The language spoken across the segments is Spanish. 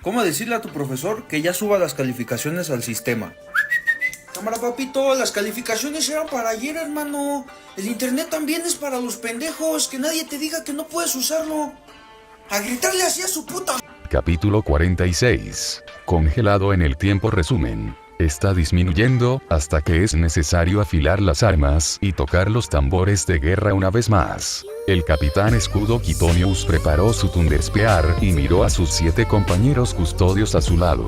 ¿Cómo decirle a tu profesor que ya suba las calificaciones al sistema? Cámara, papito, las calificaciones eran para ayer, hermano. El internet también es para los pendejos. Que nadie te diga que no puedes usarlo. A gritarle así a su puta. Capítulo 46. Congelado en el tiempo. Resumen. Está disminuyendo, hasta que es necesario afilar las armas y tocar los tambores de guerra una vez más. El capitán Escudo Quitonius preparó su Thunderspear y miró a sus 7 compañeros custodios a su lado.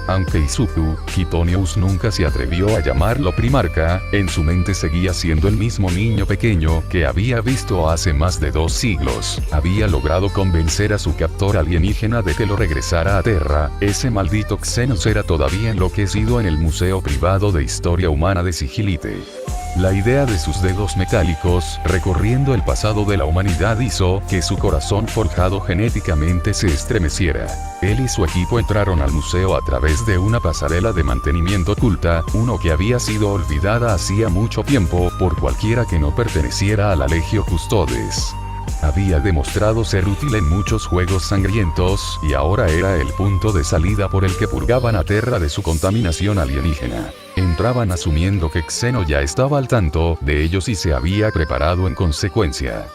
Aunque Izuku, Quitonius nunca se atrevió a llamarlo primarca, en su mente seguía siendo el mismo niño pequeño que había visto hace más de 2 siglos. Había logrado convencer a su captor alienígena de que lo regresara a Terra. Ese maldito Xenos era todavía enloquecido en el Museo Privado de Historia Humana de Sigilite. La idea de sus dedos metálicos recorriendo el pasado de la humanidad hizo que su corazón forjado genéticamente se estremeciera. Él y su equipo entraron al museo a través de una pasarela de mantenimiento oculta, uno que había sido olvidada hacía mucho tiempo por cualquiera que no perteneciera a la Legio Custodes. Había demostrado ser útil en muchos juegos sangrientos, y ahora era el punto de salida por el que purgaban a Terra de su contaminación alienígena. Entraban asumiendo que Xeno ya estaba al tanto de ellos y se había preparado en consecuencia.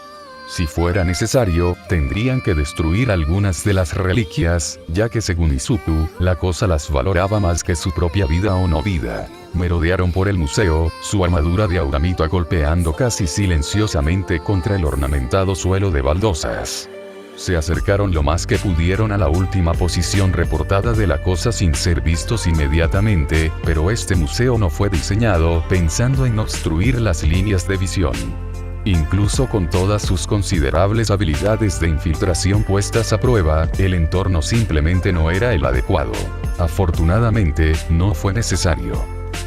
Si fuera necesario, tendrían que destruir algunas de las reliquias, ya que según Izuku, la cosa las valoraba más que su propia vida o no vida. Merodearon por el museo, su armadura de auramita golpeando casi silenciosamente contra el ornamentado suelo de baldosas. Se acercaron lo más que pudieron a la última posición reportada de la cosa sin ser vistos inmediatamente, pero este museo no fue diseñado pensando en obstruir las líneas de visión. Incluso con todas sus considerables habilidades de infiltración puestas a prueba, el entorno simplemente no era el adecuado. Afortunadamente, no fue necesario.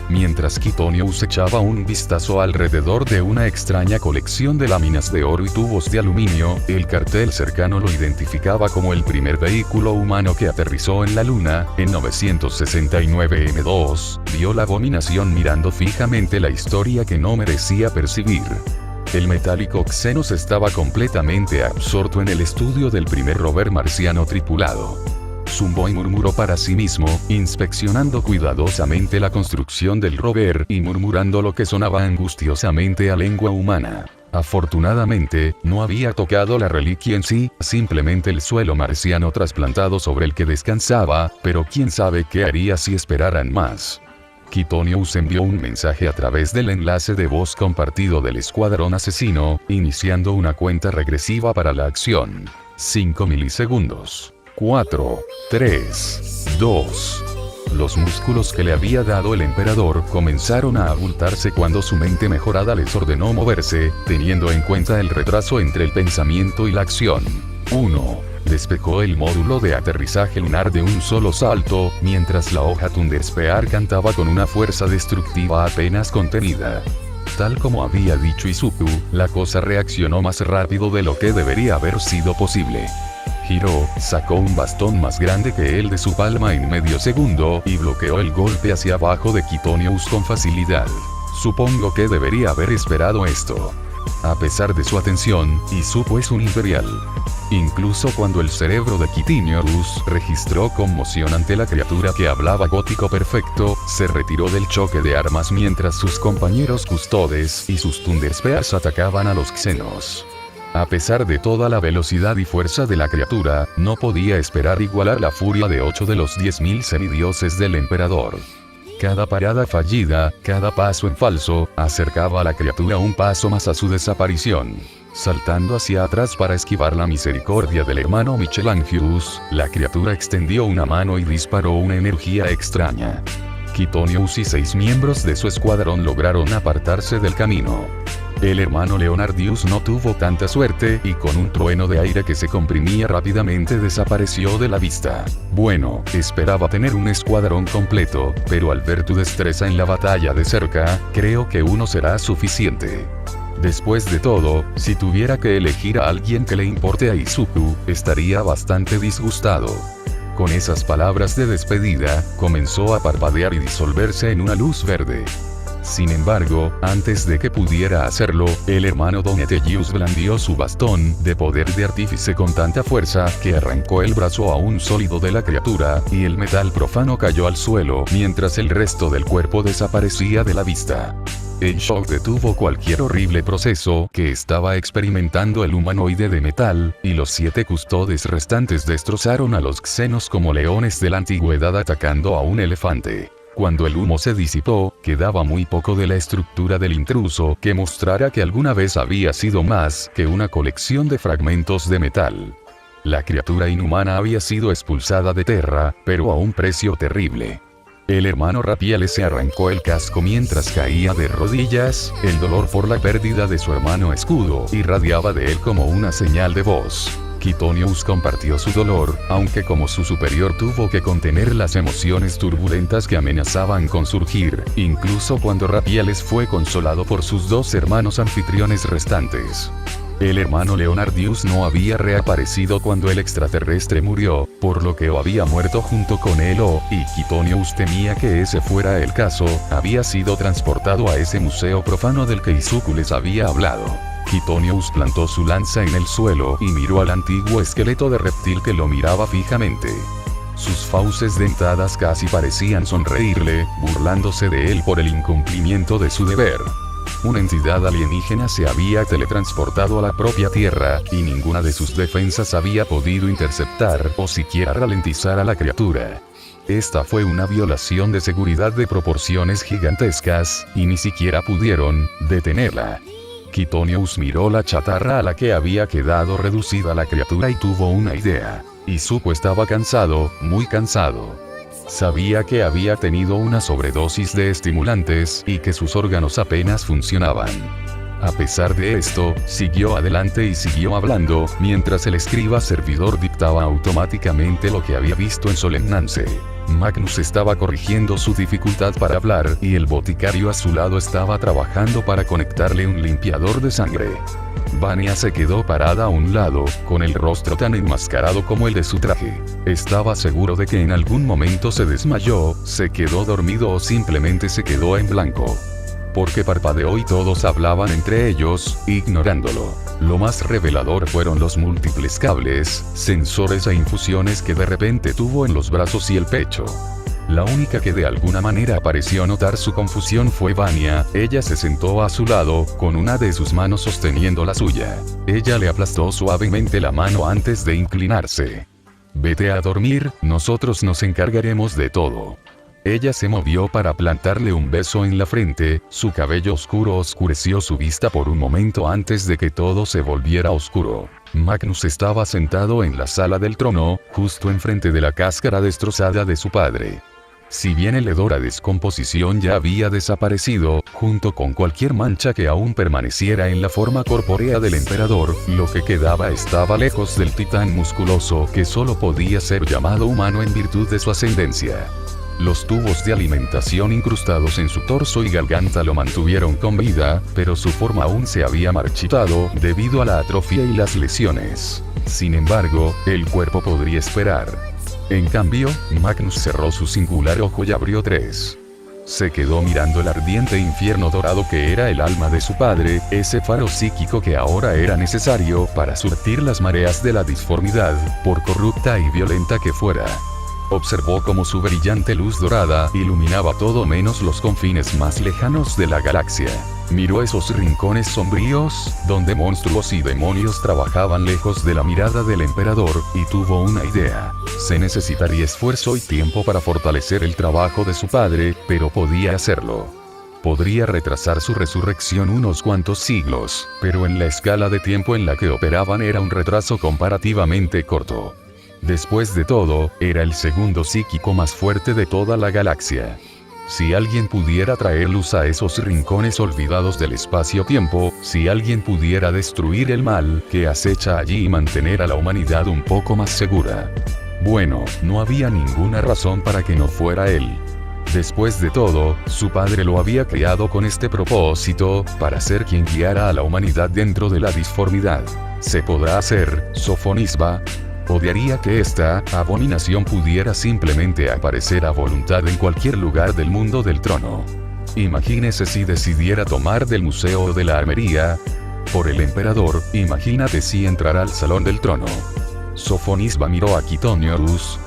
Mientras Quitonius echaba un vistazo alrededor de una extraña colección de láminas de oro y tubos de aluminio, el cartel cercano lo identificaba como el primer vehículo humano que aterrizó en la Luna, en 969 M2, vio la abominación mirando fijamente la historia que no merecía percibir. El metálico Xenos estaba completamente absorto en el estudio del primer rover marciano tripulado. Zumbó y murmuró para sí mismo, inspeccionando cuidadosamente la construcción del rover y murmurando lo que sonaba angustiosamente a lengua humana. Afortunadamente, no había tocado la reliquia en sí, simplemente el suelo marciano trasplantado sobre el que descansaba, pero quién sabe qué haría si esperaran más. Quitonius envió un mensaje a través del enlace de voz compartido del escuadrón asesino, iniciando una cuenta regresiva para la acción. 5 milisegundos. 4, 3, 2. Los músculos que le había dado el emperador comenzaron a abultarse cuando su mente mejorada les ordenó moverse, teniendo en cuenta el retraso entre el pensamiento y la acción. 1. Despegó el módulo de aterrizaje lunar de un solo salto, mientras la hoja Thunderspear cantaba con una fuerza destructiva apenas contenida. Tal como había dicho Izuku, la cosa reaccionó más rápido de lo que debería haber sido posible. Giró, sacó un bastón más grande que el de su palma en medio segundo y bloqueó el golpe hacia abajo de Quitonius con facilidad. Supongo que debería haber esperado esto. A pesar de su atención, Izuku es un imperial. Incluso cuando el cerebro de Quitonius registró conmoción ante la criatura que hablaba gótico perfecto, se retiró del choque de armas mientras sus compañeros custodes y sus Thunderspears atacaban a los Xenos. A pesar de toda la velocidad y fuerza de la criatura, no podía esperar igualar la furia de 8 de los 10.000 semidioses del emperador. Cada parada fallida, cada paso en falso, acercaba a la criatura un paso más a su desaparición. Saltando hacia atrás para esquivar la misericordia del hermano Michelangius, la criatura extendió una mano y disparó una energía extraña. Quitonius y 6 miembros de su escuadrón lograron apartarse del camino. El hermano Leonardius no tuvo tanta suerte y con un trueno de aire que se comprimía rápidamente desapareció de la vista. Bueno, esperaba tener un escuadrón completo, pero al ver tu destreza en la batalla de cerca, creo que uno será suficiente. Después de todo, si tuviera que elegir a alguien que le importe a Izuku, estaría bastante disgustado. Con esas palabras de despedida, comenzó a parpadear y disolverse en una luz verde. Sin embargo, antes de que pudiera hacerlo, el hermano Donatellius blandió su bastón de poder de artífice con tanta fuerza que arrancó el brazo aún sólido de la criatura, y el metal profano cayó al suelo mientras el resto del cuerpo desaparecía de la vista. El shock detuvo cualquier horrible proceso que estaba experimentando el humanoide de metal, y los 7 custodes restantes destrozaron a los xenos como leones de la antigüedad atacando a un elefante. Cuando el humo se disipó, quedaba muy poco de la estructura del intruso que mostrara que alguna vez había sido más que una colección de fragmentos de metal. La criatura inhumana había sido expulsada de Terra, pero a un precio terrible. El hermano Rapiales se arrancó el casco mientras caía de rodillas, el dolor por la pérdida de su hermano escudo irradiaba de él como una señal de voz. Quitonius compartió su dolor, aunque como su superior tuvo que contener las emociones turbulentas que amenazaban con surgir, incluso cuando Rapiales fue consolado por sus 2 hermanos anfitriones restantes. El hermano Leonardius no había reaparecido cuando el extraterrestre murió, por lo que o había muerto junto con él y Quitonius temía que ese fuera el caso, había sido transportado a ese museo profano del que Izuku les había hablado. Quitonius plantó su lanza en el suelo y miró al antiguo esqueleto de reptil que lo miraba fijamente. Sus fauces dentadas casi parecían sonreírle, burlándose de él por el incumplimiento de su deber. Una entidad alienígena se había teletransportado a la propia Tierra, y ninguna de sus defensas había podido interceptar o siquiera ralentizar a la criatura. Esta fue una violación de seguridad de proporciones gigantescas, y ni siquiera pudieron detenerla. Quitonius miró la chatarra a la que había quedado reducida la criatura y tuvo una idea. Izuku estaba cansado, muy cansado. Sabía que había tenido una sobredosis de estimulantes y que sus órganos apenas funcionaban. A pesar de esto, siguió adelante y siguió hablando, mientras el escriba servidor dictaba automáticamente lo que había visto en Solemnance. Magnus estaba corrigiendo su dificultad para hablar y el boticario a su lado estaba trabajando para conectarle un limpiador de sangre. Vania se quedó parada a un lado, con el rostro tan enmascarado como el de su traje. Estaba seguro de que en algún momento se desmayó, se quedó dormido o simplemente se quedó en blanco. Porque parpadeó y todos hablaban entre ellos, ignorándolo. Lo más revelador fueron los múltiples cables, sensores e infusiones que de repente tuvo en los brazos y el pecho. La única que de alguna manera pareció notar su confusión fue Vania. Ella se sentó a su lado, con una de sus manos sosteniendo la suya. Ella le aplastó suavemente la mano antes de inclinarse. «Vete a dormir, nosotros nos encargaremos de todo». Ella se movió para plantarle un beso en la frente, su cabello oscuro oscureció su vista por un momento antes de que todo se volviera oscuro. Magnus estaba sentado en la sala del trono, justo enfrente de la cáscara destrozada de su padre. Si bien el hedor a descomposición ya había desaparecido, junto con cualquier mancha que aún permaneciera en la forma corpórea del emperador, lo que quedaba estaba lejos del titán musculoso que solo podía ser llamado humano en virtud de su ascendencia. Los tubos de alimentación incrustados en su torso y garganta lo mantuvieron con vida, pero su forma aún se había marchitado debido a la atrofia y las lesiones. Sin embargo, el cuerpo podría esperar. En cambio, Magnus cerró su singular ojo y abrió 3. Se quedó mirando el ardiente infierno dorado que era el alma de su padre, ese faro psíquico que ahora era necesario para surtir las mareas de la disformidad, por corrupta y violenta que fuera. Observó cómo su brillante luz dorada iluminaba todo menos los confines más lejanos de la galaxia. Miró esos rincones sombríos, donde monstruos y demonios trabajaban lejos de la mirada del emperador, y tuvo una idea. Se necesitaría esfuerzo y tiempo para fortalecer el trabajo de su padre, pero podía hacerlo. Podría retrasar su resurrección unos cuantos siglos, pero en la escala de tiempo en la que operaban era un retraso comparativamente corto. Después de todo, era el segundo psíquico más fuerte de toda la galaxia. Si alguien pudiera traer luz a esos rincones olvidados del espacio-tiempo, si alguien pudiera destruir el mal que acecha allí y mantener a la humanidad un poco más segura. Bueno, no había ninguna razón para que no fuera él. Después de todo, su padre lo había creado con este propósito, para ser quien guiara a la humanidad dentro de la disformidad. ¿Se podrá hacer, Sofonisba? Odiaría que esta abominación pudiera simplemente aparecer a voluntad en cualquier lugar del mundo del trono. Imagínese si decidiera tomar del Museo de la Armería. Por el emperador, imagínate si entrara al Salón del Trono. Sofonisba miró a Quitonio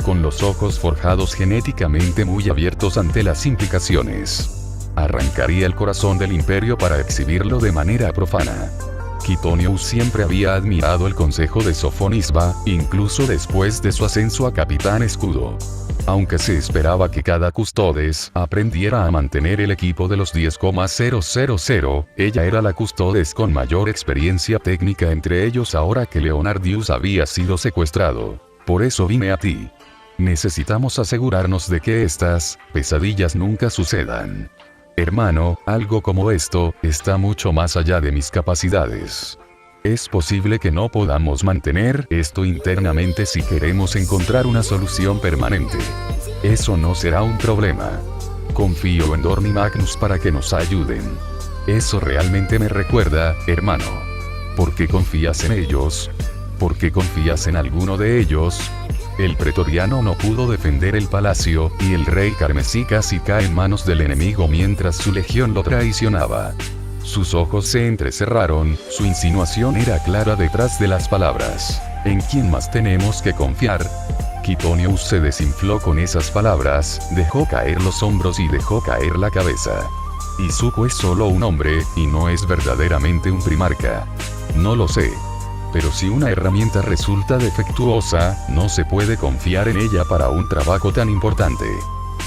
con los ojos forjados genéticamente muy abiertos ante las implicaciones. Arrancaría el corazón del imperio para exhibirlo de manera profana. Quitonio siempre había admirado el consejo de Sofonisba, incluso después de su ascenso a Capitán Escudo. Aunque se esperaba que cada custodes aprendiera a mantener el equipo de los 10,000, ella era la custodes con mayor experiencia técnica entre ellos ahora que Leonardius había sido secuestrado. Por eso vine a ti. Necesitamos asegurarnos de que estas pesadillas nunca sucedan. Hermano, algo como esto está mucho más allá de mis capacidades. Es posible que no podamos mantener esto internamente si queremos encontrar una solución permanente. Eso no será un problema. Confío en Dorn y Magnus para que nos ayuden. Eso realmente me recuerda, hermano. ¿Por qué confías en ellos? ¿Por qué confías en alguno de ellos? El pretoriano no pudo defender el palacio, y el rey carmesí casi cae en manos del enemigo mientras su legión lo traicionaba. Sus ojos se entrecerraron, su insinuación era clara detrás de las palabras. ¿En quién más tenemos que confiar? Quitonio se desinfló con esas palabras, dejó caer los hombros y dejó caer la cabeza. Izuku es solo un hombre, y no es verdaderamente un primarca. No lo sé. Pero si una herramienta resulta defectuosa, no se puede confiar en ella para un trabajo tan importante.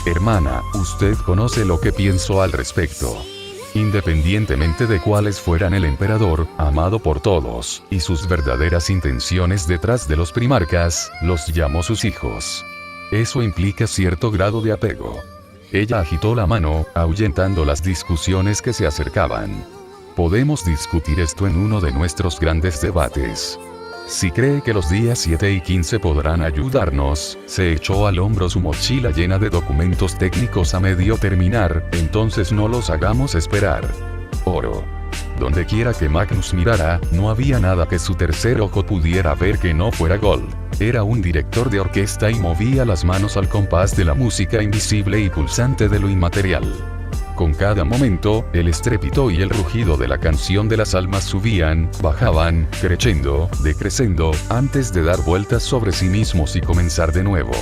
Hermana, usted conoce lo que pienso al respecto. Independientemente de cuáles fueran el emperador, amado por todos, y sus verdaderas intenciones detrás de los primarcas, los llamó sus hijos. Eso implica cierto grado de apego. Ella agitó la mano, ahuyentando las discusiones que se acercaban. Podemos discutir esto en uno de nuestros grandes debates. Si cree que los días 7 y 15 podrán ayudarnos, se echó al hombro su mochila llena de documentos técnicos a medio terminar, entonces no los hagamos esperar. Oro. Donde quiera que Magnus mirara, no había nada que su tercer ojo pudiera ver que no fuera Gold. Era un director de orquesta y movía las manos al compás de la música invisible y pulsante de lo inmaterial. Con cada momento, el estrépito y el rugido de la canción de las almas subían, bajaban, creciendo, decreciendo, antes de dar vueltas sobre sí mismos y comenzar de nuevo.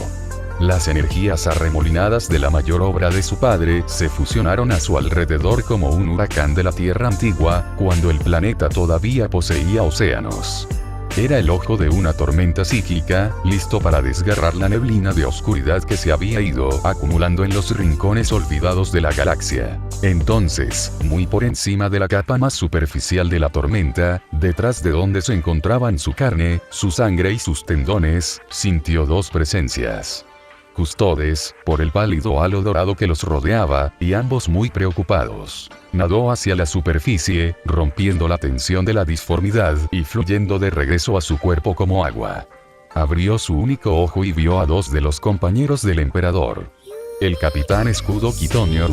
Las energías arremolinadas de la mayor obra de su padre se fusionaron a su alrededor como un huracán de la Tierra antigua, cuando el planeta todavía poseía océanos. Era el ojo de una tormenta psíquica, listo para desgarrar la neblina de oscuridad que se había ido acumulando en los rincones olvidados de la galaxia. Entonces, muy por encima de la capa más superficial de la tormenta, detrás de donde se encontraban su carne, su sangre y sus tendones, sintió dos presencias. Custodes, por el pálido halo dorado que los rodeaba, y ambos muy preocupados. Nadó hacia la superficie, rompiendo la tensión de la disformidad y fluyendo de regreso a su cuerpo como agua. Abrió su único ojo y vio a dos de los compañeros del emperador. El capitán Escudo Quitonio,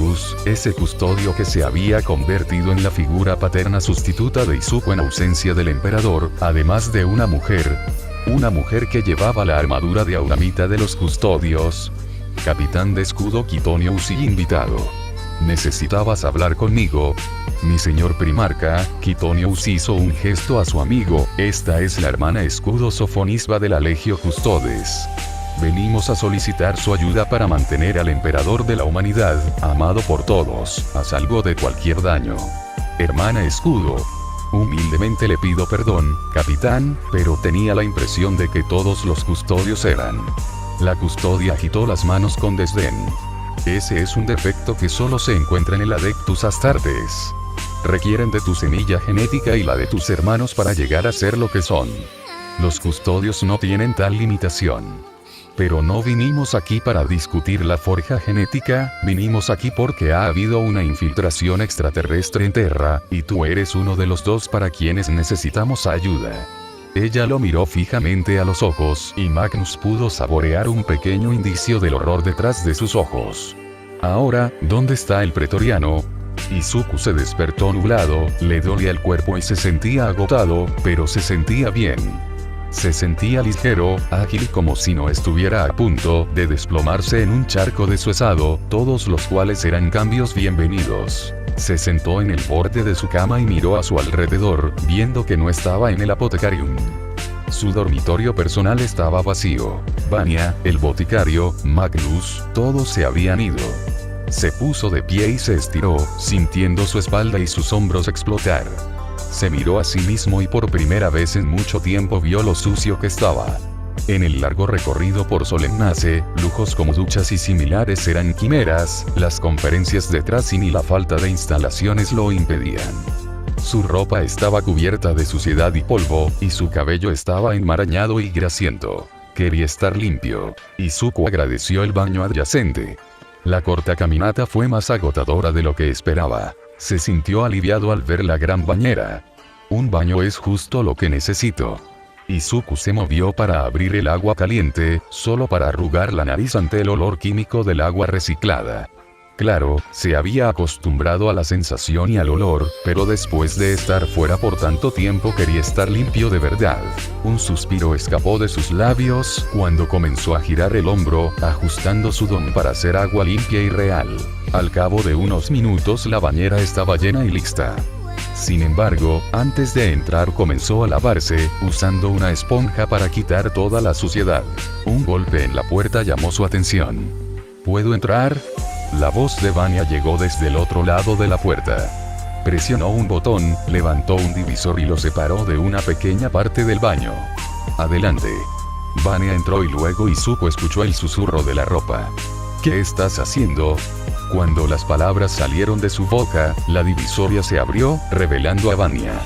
ese custodio que se había convertido en la figura paterna sustituta de Izuku en ausencia del emperador, además de una mujer que llevaba la armadura de auramita de los custodios. Capitán de Escudo Quitonio y invitado. ¿Necesitabas hablar conmigo? Mi señor primarca. Quitonio hizo un gesto a su amigo. Esta es la hermana Escudo Sofonisba de la Legio Custodes. Venimos a solicitar su ayuda para mantener al emperador de la humanidad, amado por todos, a salvo de cualquier daño. Hermana Escudo. Humildemente le pido perdón, capitán, pero tenía la impresión de que todos los custodios eran. La custodia agitó las manos con desdén. Ese es un defecto que solo se encuentra en el Adeptus Astartes. Requieren de tu semilla genética y la de tus hermanos para llegar a ser lo que son. Los custodios no tienen tal limitación. Pero no vinimos aquí para discutir la forja genética, vinimos aquí porque ha habido una infiltración extraterrestre en Terra, y tú eres uno de los dos para quienes necesitamos ayuda. Ella lo miró fijamente a los ojos, y Magnus pudo saborear un pequeño indicio del horror detrás de sus ojos. Ahora, ¿dónde está el pretoriano? Izuku se despertó nublado, le dolía el cuerpo y se sentía agotado, pero se sentía bien. Se sentía ligero, ágil como si no estuviera a punto de desplomarse en un charco desuesado, todos los cuales eran cambios bienvenidos. Se sentó en el borde de su cama y miró a su alrededor, viendo que no estaba en el Apothecarium. Su dormitorio personal estaba vacío. Vanya, el boticario, Magnus, todos se habían ido. Se puso de pie y se estiró, sintiendo su espalda y sus hombros explotar. Se miró a sí mismo y por primera vez en mucho tiempo vio lo sucio que estaba. En el largo recorrido por Solemnace, lujos como duchas y similares eran quimeras, las conferencias de Trasin y la falta de instalaciones lo impedían. Su ropa estaba cubierta de suciedad y polvo, y su cabello estaba enmarañado y grasiento. Quería estar limpio. Izuku agradeció el baño adyacente. La corta caminata fue más agotadora de lo que esperaba. Se sintió aliviado al ver la gran bañera. Un baño es justo lo que necesito. Izuku se movió para abrir el agua caliente, solo para arrugar la nariz ante el olor químico del agua reciclada. Claro, se había acostumbrado a la sensación y al olor, pero después de estar fuera por tanto tiempo quería estar limpio de verdad. Un suspiro escapó de sus labios cuando comenzó a girar el hombro, ajustando su don para hacer agua limpia y real. Al cabo de unos minutos la bañera estaba llena y lista. Sin embargo, antes de entrar comenzó a lavarse, usando una esponja para quitar toda la suciedad. Un golpe en la puerta llamó su atención. ¿Puedo entrar? La voz de Vanya llegó desde el otro lado de la puerta. Presionó un botón, levantó un divisor y lo separó de una pequeña parte del baño. Adelante. Vanya entró y luego Izuku escuchó el susurro de la ropa. ¿Qué estás haciendo? Cuando las palabras salieron de su boca, la divisoria se abrió, revelando a Vanya.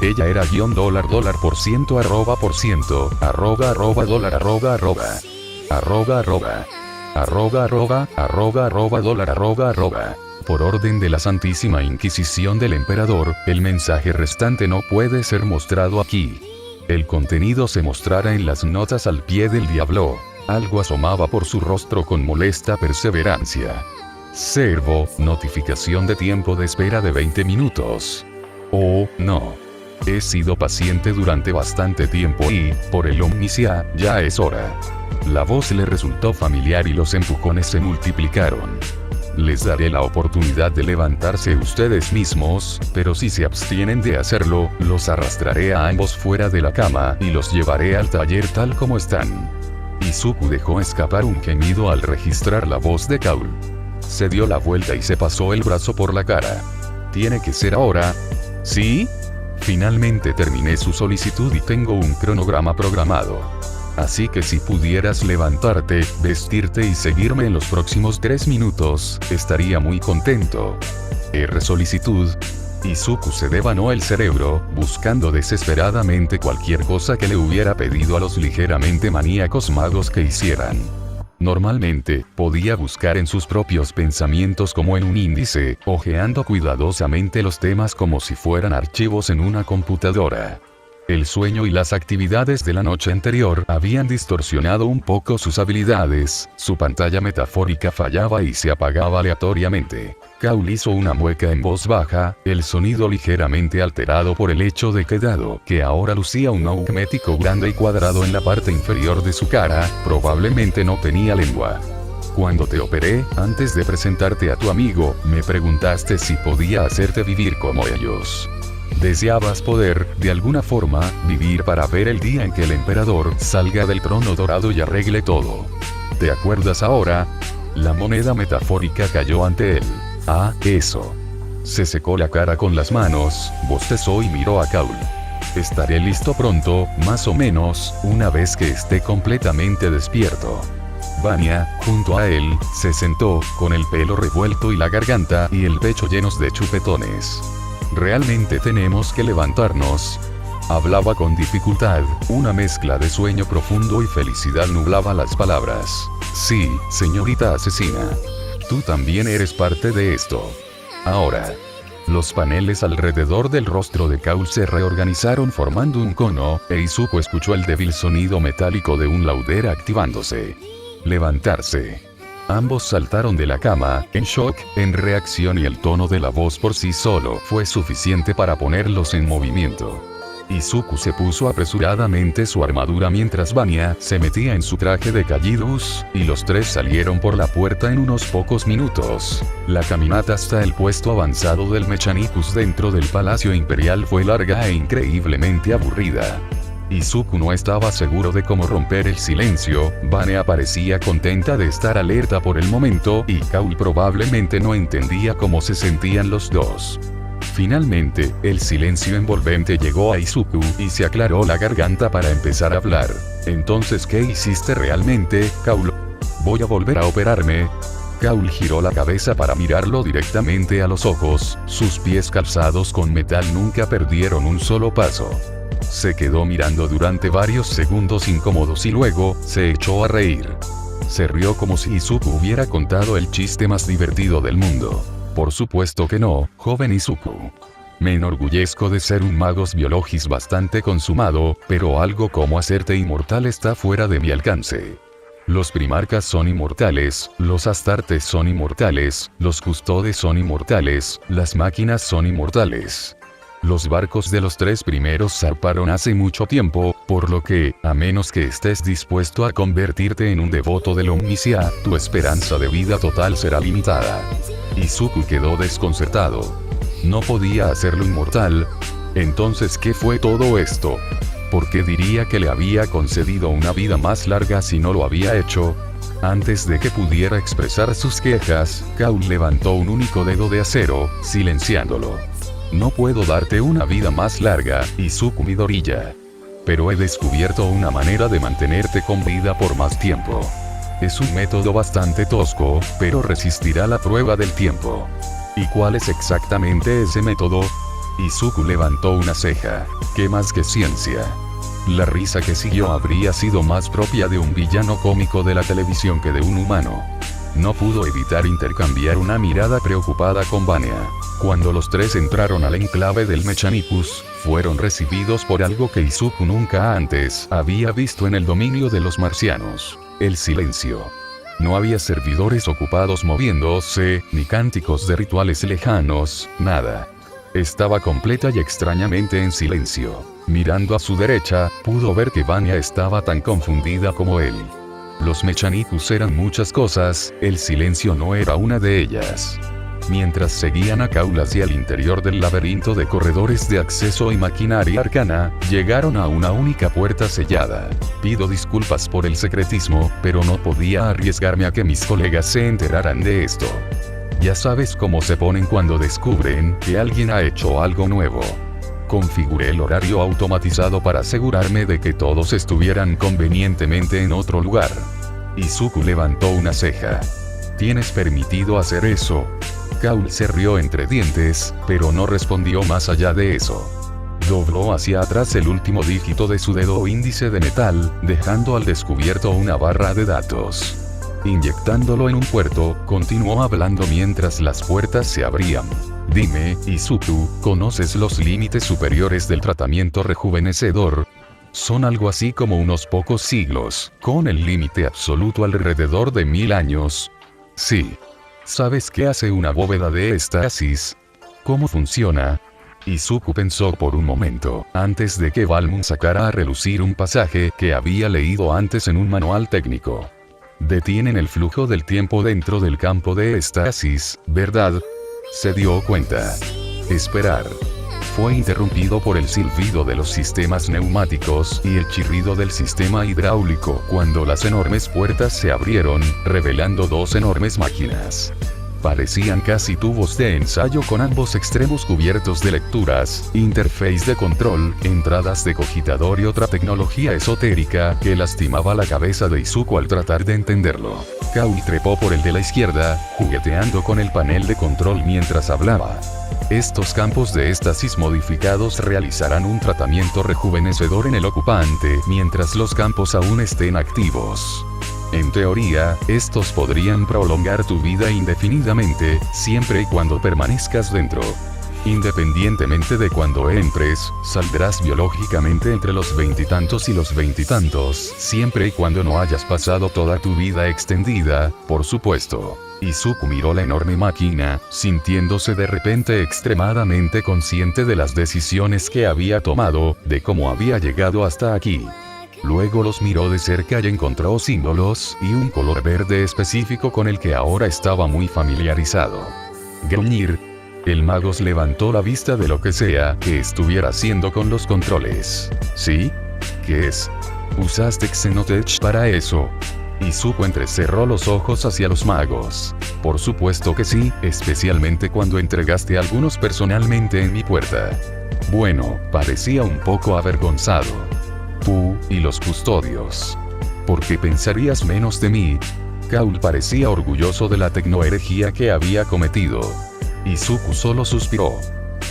Ella era $$% $. Por orden de la Santísima Inquisición del Emperador, el mensaje restante no puede ser mostrado aquí. El contenido se mostrará en las notas al pie del diablo. Algo asomaba por su rostro con molesta perseverancia. Servo, notificación de tiempo de espera de 20 minutos. Oh, no. He sido paciente durante bastante tiempo y, por el Omnicia, ya es hora. La voz le resultó familiar y los empujones se multiplicaron. Les daré la oportunidad de levantarse ustedes mismos, pero si se abstienen de hacerlo, los arrastraré a ambos fuera de la cama y los llevaré al taller tal como están. Izuku dejó escapar un gemido al registrar la voz de Kaul. Se dio la vuelta y se pasó el brazo por la cara. ¿Tiene que ser ahora? ¿Sí? Finalmente terminé su solicitud y tengo un cronograma programado. Así que si pudieras levantarte, vestirte y seguirme en los próximos 3 minutos, estaría muy contento. Solicitud. Izuku se devanó el cerebro, buscando desesperadamente cualquier cosa que le hubiera pedido a los ligeramente maníacos magos que hicieran. Normalmente, podía buscar en sus propios pensamientos como en un índice, hojeando cuidadosamente los temas como si fueran archivos en una computadora. El sueño y las actividades de la noche anterior habían distorsionado un poco sus habilidades, su pantalla metafórica fallaba y se apagaba aleatoriamente. Kaul hizo una mueca en voz baja, el sonido ligeramente alterado por el hecho de que dado que ahora lucía un augmético grande y cuadrado en la parte inferior de su cara, probablemente no tenía lengua. Cuando te operé, antes de presentarte a tu amigo, me preguntaste si podía hacerte vivir como ellos. Deseabas poder, de alguna forma, vivir para ver el día en que el emperador salga del trono dorado y arregle todo. ¿Te acuerdas ahora? La moneda metafórica cayó ante él. Ah, eso. Se secó la cara con las manos, bostezó y miró a Kaul. Estaré listo pronto, más o menos, una vez que esté completamente despierto. Vanya, junto a él, se sentó, con el pelo revuelto y la garganta y el pecho llenos de chupetones. ¿Realmente tenemos que levantarnos? Hablaba con dificultad, una mezcla de sueño profundo y felicidad nublaba las palabras. Sí, señorita asesina. Tú también eres parte de esto. Ahora. Los paneles alrededor del rostro de Kaul se reorganizaron formando un cono, e Izuku escuchó el débil sonido metálico de un lauder activándose. Levantarse. Ambos saltaron de la cama, en shock, en reacción y el tono de la voz por sí solo fue suficiente para ponerlos en movimiento. Izuku se puso apresuradamente su armadura mientras Vanya se metía en su traje de Kallidus, y los tres salieron por la puerta en unos pocos minutos. La caminata hasta el puesto avanzado del Mechanicus dentro del Palacio Imperial fue larga e increíblemente aburrida. Izuku no estaba seguro de cómo romper el silencio, Vanya parecía contenta de estar alerta por el momento y Kaul probablemente no entendía cómo se sentían los dos. Finalmente, el silencio envolvente llegó a Izuku y se aclaró la garganta para empezar a hablar. Entonces, ¿qué hiciste realmente, Kaul? Voy a volver a operarme. Kaul giró la cabeza para mirarlo directamente a los ojos, sus pies calzados con metal nunca perdieron un solo paso. Se quedó mirando durante varios segundos incómodos y luego, se echó a reír. Se rió como si Izuku hubiera contado el chiste más divertido del mundo. Por supuesto que no, joven Izuku. Me enorgullezco de ser un magos biologis bastante consumado, pero algo como hacerte inmortal está fuera de mi alcance. Los primarcas son inmortales, los astartes son inmortales, los custodes son inmortales, las máquinas son inmortales. Los barcos de los tres primeros zarparon hace mucho tiempo, por lo que, a menos que estés dispuesto a convertirte en un devoto del Omnicia, tu esperanza de vida total será limitada. Izuku quedó desconcertado. No podía hacerlo inmortal. Entonces, ¿qué fue todo esto? ¿Por qué diría que le había concedido una vida más larga si no lo había hecho? Antes de que pudiera expresar sus quejas, Kaul levantó un único dedo de acero, silenciándolo. No puedo darte una vida más larga, Izuku Midoriya. Pero he descubierto una manera de mantenerte con vida por más tiempo. Es un método bastante tosco, pero resistirá la prueba del tiempo. ¿Y cuál es exactamente ese método? Izuku levantó una ceja. ¿Qué más que ciencia? La risa que siguió habría sido más propia de un villano cómico de la televisión que de un humano. No pudo evitar intercambiar una mirada preocupada con Vanya. Cuando los tres entraron al enclave del Mechanicus, fueron recibidos por algo que Izuku nunca antes había visto en el dominio de los marcianos: el silencio. No había servidores ocupados moviéndose, ni cánticos de rituales lejanos, nada. Estaba completa y extrañamente en silencio. Mirando a su derecha, pudo ver que Vanya estaba tan confundida como él. Los Mechanicus eran muchas cosas, el silencio no era una de ellas. Mientras seguían a Kaul hacia el interior del laberinto de corredores de acceso y maquinaria arcana, llegaron a una única puerta sellada. Pido disculpas por el secretismo, pero no podía arriesgarme a que mis colegas se enteraran de esto. Ya sabes cómo se ponen cuando descubren que alguien ha hecho algo nuevo. Configuré el horario automatizado para asegurarme de que todos estuvieran convenientemente en otro lugar. Izuku levantó una ceja. ¿Tienes permitido hacer eso? Kaul se rió entre dientes, pero no respondió más allá de eso. Dobló hacia atrás el último dígito de su dedo índice de metal, dejando al descubierto una barra de datos. Inyectándolo en un puerto, continuó hablando mientras las puertas se abrían. Dime, Izuku, ¿conoces los límites superiores del tratamiento rejuvenecedor? Son algo así como unos pocos siglos, con el límite absoluto alrededor de 1000 años. Sí. ¿Sabes qué hace una bóveda de estasis? ¿Cómo funciona? Izuku pensó por un momento, antes de que Balmung sacara a relucir un pasaje que había leído antes en un manual técnico. Detienen el flujo del tiempo dentro del campo de estasis, ¿verdad? Se dio cuenta. Esperar. Fue interrumpido por el silbido de los sistemas neumáticos y el chirrido del sistema hidráulico cuando las enormes puertas se abrieron, revelando dos enormes máquinas. Parecían casi tubos de ensayo con ambos extremos cubiertos de lecturas, interface de control, entradas de cogitador y otra tecnología esotérica que lastimaba la cabeza de Izuku al tratar de entenderlo. Kaul trepó por el de la izquierda, jugueteando con el panel de control mientras hablaba. Estos campos de estasis modificados realizarán un tratamiento rejuvenecedor en el ocupante mientras los campos aún estén activos. En teoría, estos podrían prolongar tu vida indefinidamente, siempre y cuando permanezcas dentro. Independientemente de cuando entres, saldrás biológicamente entre los veintitantos y los veintitantos, siempre y cuando no hayas pasado toda tu vida extendida, por supuesto. Izuku miró la enorme máquina, sintiéndose de repente extremadamente consciente de las decisiones que había tomado, de cómo había llegado hasta aquí. Luego los miró de cerca y encontró símbolos y un color verde específico con el que ahora estaba muy familiarizado. Gruñir. El mago levantó la vista de lo que sea que estuviera haciendo con los controles. ¿Sí? ¿Qué es? ¿Usaste Xenotech para eso? Izuku entrecerró los ojos hacia los magos. Por supuesto que sí, especialmente cuando entregaste algunos personalmente en mi puerta. Bueno, parecía un poco avergonzado. ¿Y los custodios? ¿Por qué pensarías menos de mí? Kaul parecía orgulloso de la tecnoherejía que había cometido. Izuku solo suspiró.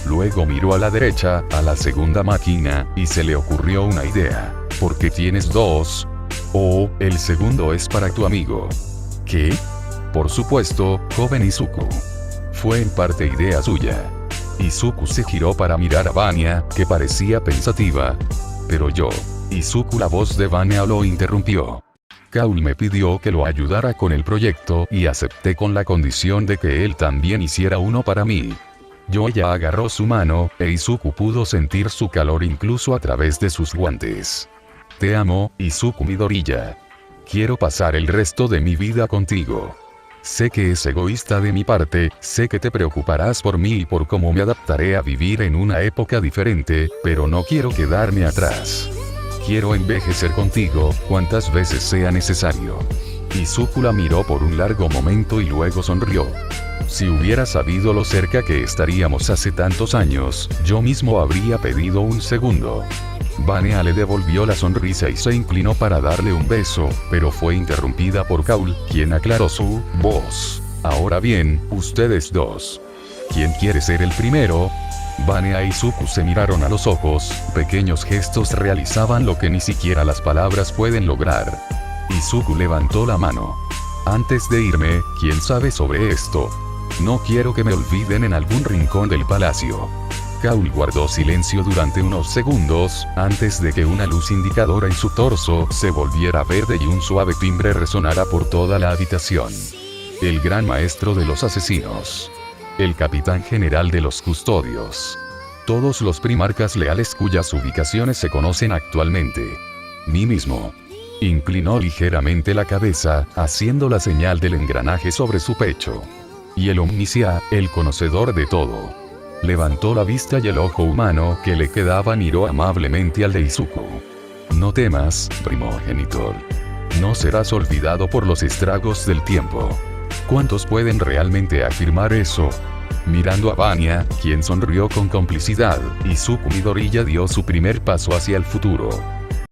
Luego miró a la derecha, a la segunda máquina, y se le ocurrió una idea. ¿Por qué tienes dos? El segundo es para tu amigo. ¿Qué? Por supuesto, joven Izuku. Fue en parte idea suya. Izuku se giró para mirar a Vania, que parecía pensativa. Pero Izuku, la voz de Vania lo interrumpió. Kaul me pidió que lo ayudara con el proyecto y acepté con la condición de que él también hiciera uno para mí. Ella agarró su mano, e Izuku pudo sentir su calor incluso a través de sus guantes. Te amo, Izuku Midoriya. Quiero pasar el resto de mi vida contigo. Sé que es egoísta de mi parte, sé que te preocuparás por mí y por cómo me adaptaré a vivir en una época diferente, pero no quiero quedarme atrás. Quiero envejecer contigo, cuantas veces sea necesario. Izuku la miró por un largo momento y luego sonrió. Si hubiera sabido lo cerca que estaríamos hace tantos años, yo mismo habría pedido un segundo. Vania le devolvió la sonrisa y se inclinó para darle un beso, pero fue interrumpida por Kaul, quien aclaró su voz. Ahora bien, ustedes dos. ¿Quién quiere ser el primero? Vania e Izuku se miraron a los ojos, pequeños gestos realizaban lo que ni siquiera las palabras pueden lograr. Izuku levantó la mano. Antes de irme, ¿quién sabe sobre esto? No quiero que me olviden en algún rincón del palacio. Kaul guardó silencio durante unos segundos, antes de que una luz indicadora en su torso se volviera verde y un suave timbre resonara por toda la habitación. El gran maestro de los asesinos. El capitán general de los custodios. Todos los primarcas leales cuyas ubicaciones se conocen actualmente. Mí mismo. Inclinó ligeramente la cabeza, haciendo la señal del engranaje sobre su pecho. Y el Omnicia, el conocedor de todo. Levantó la vista y el ojo humano que le quedaba miró amablemente al de Izuku. No temas, primogenitor. No serás olvidado por los estragos del tiempo. ¿Cuántos pueden realmente afirmar eso? Mirando a Vania, quien sonrió con complicidad, Izuku Midoriya dio su primer paso hacia el futuro.